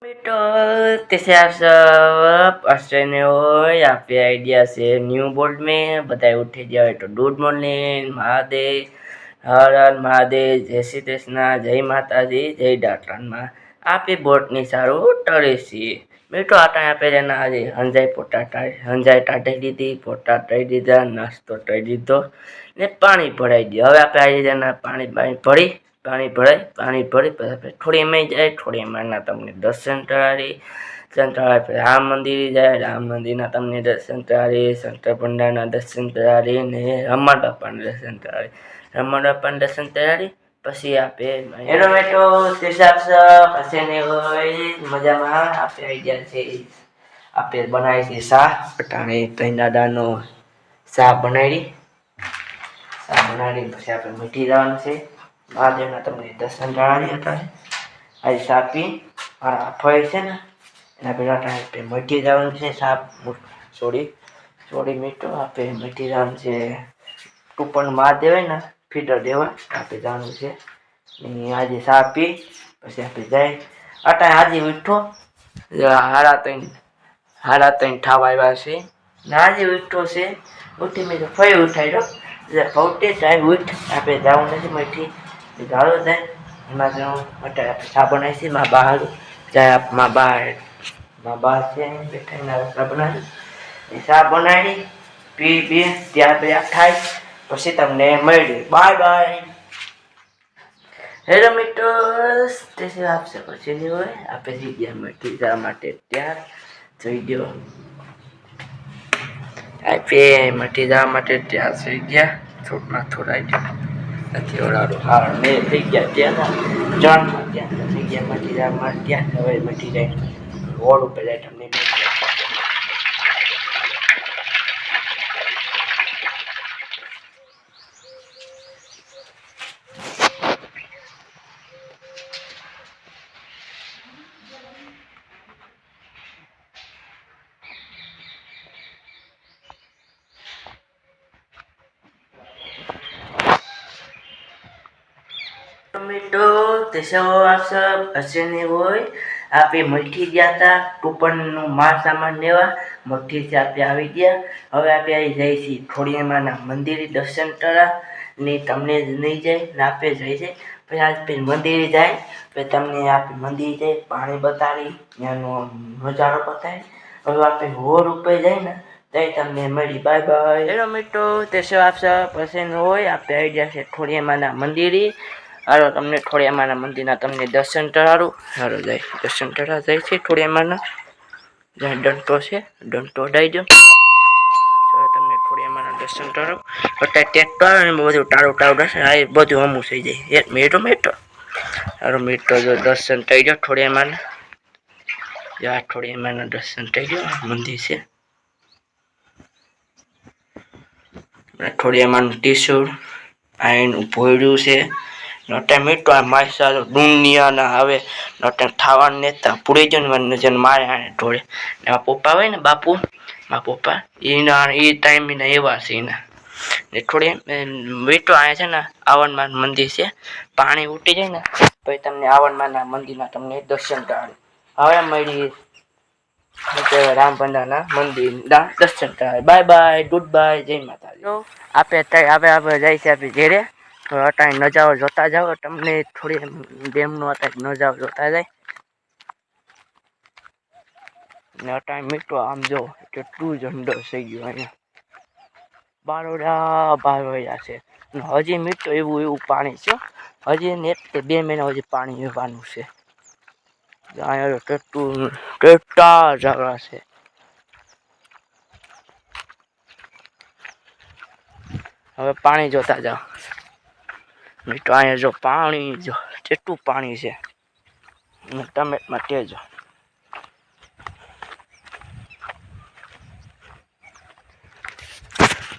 बेटो कैसे आप सब ऑस्ट्रेलिया हो यहाँ पे आइडिया से न्यू बोर्ड में बताए उठे जाए तो गुड मॉर्निंग महादेव हर हर महादेव जय श्री कृष्ण जय माताजी जय डाक्टर माँ आप बोट नहीं सारू टरे सी बेटो आता यहाँ पे रहना आज हंजाई पोटाटा हंजाई टाटे दीदी पोटाटा दीदा नास्तो टाई दीधो ने पानी भराई दियो हवे आपे आज रहना पानी भरी पानी भरी थोड़ी में जाए थोड़ी में तमने दर्शन करारी संतरारी राम मंदिर जाए राम मंदिर तमने दर्शन करारी संतर पंडा दर्शन करारी ने रमण बापा दर्शन करारी रमण बापा दर्शन करारी पछी आपे हेलो बेटो हिसाब से पछी ने मजा में आपे आइडिया छे आपे बनाई छे शाह पटाणी तई दादानो शाह बनाई पछी आपे मीठी जवानुं छे महादेवना तमने दर्शन करावी हता आज सापी मारा फई छे ने एना पेला टाइम पे मीठी जवानुं छे साप छोड़ी मीठो आपे मीठी जवानुं छे टूपन महादेव है ना फीडर देवा आपे जवानुं छे आज सापी पछी आपे जाई अटा आज उठो हारा तईन ठावा आव्या छे आज उठो छे उठी में फई उठाड्यो फौटे टाइम उठ आपे जाऊं नहीं मीठी गाड़ो जाए एम जो सा बनाई थी माँ बाहर चाहे आप माँ बाहर से बैठा सा बनाई सा बनाई पी त्यार पे खाई पछी तमने मळी बाय बाय हेलो मित्रोस जैसे आपसे पछी नहीं होय आपे थी गया मीठी जवा माटे त्यार थई गयो आपे मीठी जवा माटे त्यार थई गया थोड़ा નથી ઓળાડું હા મેં થઈ ગયા ત્યાં જણમાં ત્યાં થઈ ગયા મટીરામાં ત્યાં હવે મટી જાય રોડ ઉપર જાય તમને टोमेटो तेसो आप सब अच्छे नहीं होय आप मठी गया था टूपन माल सामान लेवा मठी से आप आई गया हवे आप आई जाए थोड़ी माना मंदिर दर्शन करा ने तमने नहीं जाए आपे जाए छे फिर आज पे मंदिर जाए फिर तमने आप मंदिर जाए पानी बताड़ी यानो नजारो बताए हवे आप होर ऊपर जाए ना तई तमने मળી बाय बाय हेलो मित्रों तेसो आप सब पसंद होय आप आइडिया से थोड़ी माना मंदिर हारो तमने थोड़ी अमाना मंदिर तमने दर्शन कराड़ू हारो जाए दर्शन करा जाए छे थोड़ी अमाना जहाँ डंटो से डंटो डाई दो चलो तमने थोड़ी अमाना दर्शन कराड़ू अटा ट्रेक्टर बधु टाड़ू दर्शन आ बधु अमू थी जाए एक मिनिट हारो मित्रों जो दर्शन थी गयो थोड़ी अमाना जहाँ थोड़ी अमाना दर्शन थी गयो मंदिर से थोड़ी अमाना टीशर्ट आईन भोयरू से नोटे मीठो मासा दुनिया ना आवे नोटे थावा नेता पुड़ी जन मन जन मारे आने थोड़े ना पप्पा होय ने बापू मा पप्पा ईना ई टाइम में एवा छे ना ने थोड़े मीठो आए छे ना आवन मान मंदिर से पानी उठी जाए ना પછી તમને આવન માના મંદિરના તમને દર્શન કરાવે હવે મળી राम पंडाना मंदिर दर्शन करावे बाय बाय गुड बाय जय माताजी आपे आपे जाए छे आपे घेरे तो अटा नजारो जोता जाओ तमने थोड़ी डेम नो अटा नजारो जोता जाए ने अटा मीठो आम जो केटलू झंडो થઈ ગયો અહીંયા બારોડા છે હજી મીઠો એવું પાણી છે હજી ને 2 મહિના હજી પાણી વેવાનું છે અહીંયા કેટા ઝાડા છે હવે પાણી જોતા જાઓ मीठो अँ जो पानी जो केटू पानी से टमेट में तेजो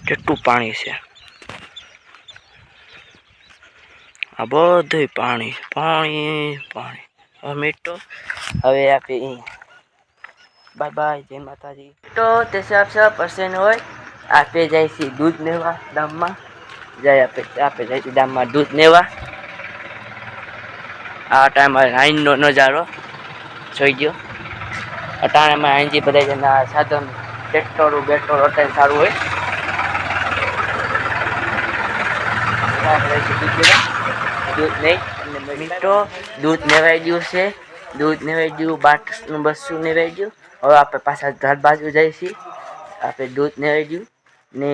केटू पानी से आ बधु पानी पानी पानी मीठो हवे आप बाय बाय जय माताजी तो तेसे आप सब पसंद हो आपे जाए दूध लेवा दाम में जाए आपे जाए दाम में दूध लेवा आ टाइम लाइन नो नजारो જોઈ ગયો અટાણામાં અહીંથી બધા જણા સાધન ટ્રેક્ટરો બેક્ટરો અત્યારે સારું હોય દૂધ નહીં મિત્રો દૂધ નેવાઈ ગયું છે દૂધ નેવાઈ ગયું બાટનું બસું નેવાઈ ગયું હવે આપણે પાછા ઘર બાજુ જઈશી આપણે દૂધ નેવાઈ ગયું ને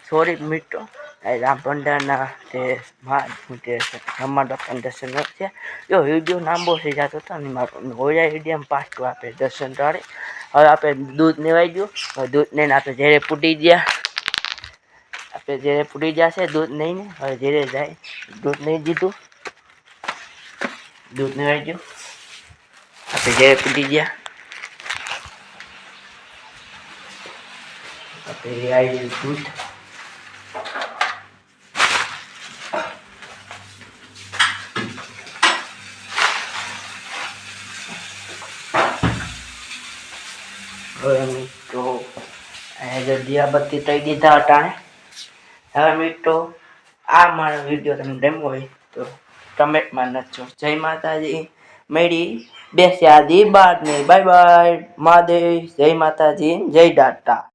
સોરી મિત્રો રામ ભંડારના તે રમાડા દર્શન છે જો વિડીયો લાંબો થઈ જતો હતો ને મારો હોયા વિડીયોમાં પાછું આપણે દર્શન કરે હવે આપણે દૂધ નેવાઈ ગયું હવે દૂધ લઈને આપણે જ્યારે પૂટી ગયા આપણે જ્યારે પૂટી જશે દૂધ નહીં ને હવે જ્યારે જાય દૂધ નહીં દીધું દૂધ નેવાઈ ગયું આપણે જ્યારે પૂટી ગયા આપણે આવી દૂધ હવે મિત્રો દિયાબત્તી થઈ દીધા અટાણે હવે મિત્રો આ મારો વિડીયો તમને ગમ્યો હોય તો કમેન્ટમાં નચો જય માતાજી મેળી બેસ્યા દી બાદ ને બાય બાય મહાદેવ જય માતાજી જય દાતા